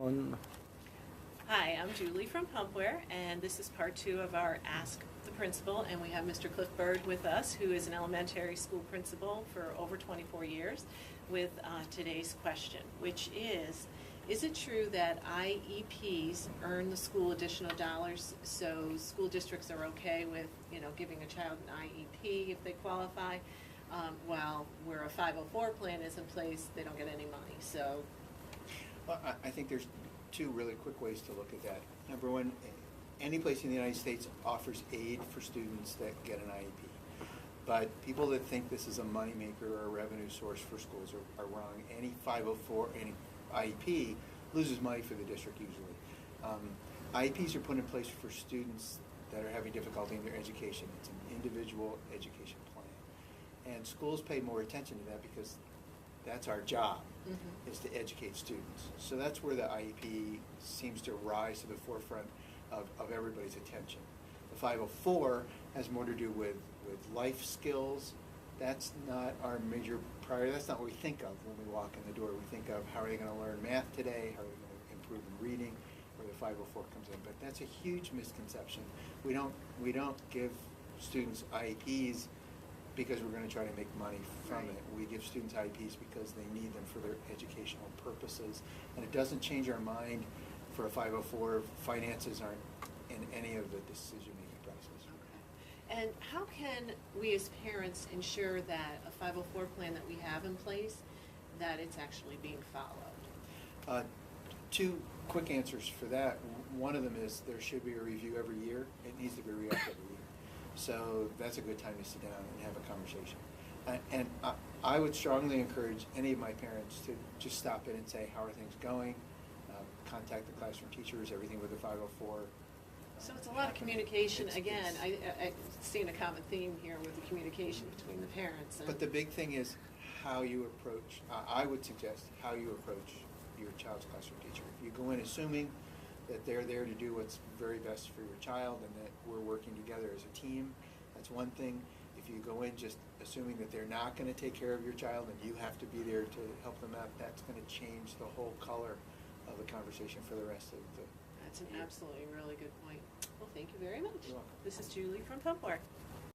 On. Hi, I'm Julie from Pumpware, and this is part 2 of our Ask the Principal, and we have Mr. Cliff Bird with us, who is an elementary school principal for over 24 years, with today's question, which is it true that IEPs earn the school additional dollars, so school districts are okay with, giving a child an IEP if they qualify, while where a 504 plan is in place, they don't get any money, so... Well, I think there's two really quick ways to look at that. Number one, any place in the United States offers aid for students that get an IEP. But people that think this is a moneymaker or a revenue source for schools are wrong. Any 504, any IEP loses money for the district usually. IEPs are put in place for students that are having difficulty in their education. It's an individual education plan. And schools pay more attention to that because that's our job, is to educate students. So that's where the IEP seems to rise to the forefront of everybody's attention. The 504 has more to do with life skills. That's not our major priority. That's not what we think of when we walk in the door. We think of how are they going to learn math today, how are they going to improve in reading, where the 504 comes in. But that's a huge misconception. We don't give students IEPs because we're going to try to make money from it. We give students IEPs because they need them for their educational purposes. And it doesn't change our mind for a 504. Finances aren't in any of the decision-making process. Okay. And how can we as parents ensure that a 504 plan that we have in place, that it's actually being followed? Two quick answers for that. One of them is there should be a review every year. It needs to be re-upped every year. So that's a good time to sit down and have a conversation. And I would strongly encourage any of my parents to just stop in and say, how are things going? Contact the classroom teachers, everything with the 504. So it's a lot of communication. Again, I see a common theme here with the communication between the parents. But the big thing is how you approach, I would suggest how you approach your child's classroom teacher. If you go in assuming that they're there to do what's very best for your child and that we're working together as a team, that's one thing. If you go in just assuming that they're not going to take care of your child and you have to be there to help them out, that's going to change the whole color of the conversation for the rest of the That's an absolutely really good point. Well, thank you very much. You're welcome. This is Julie from Pumpware.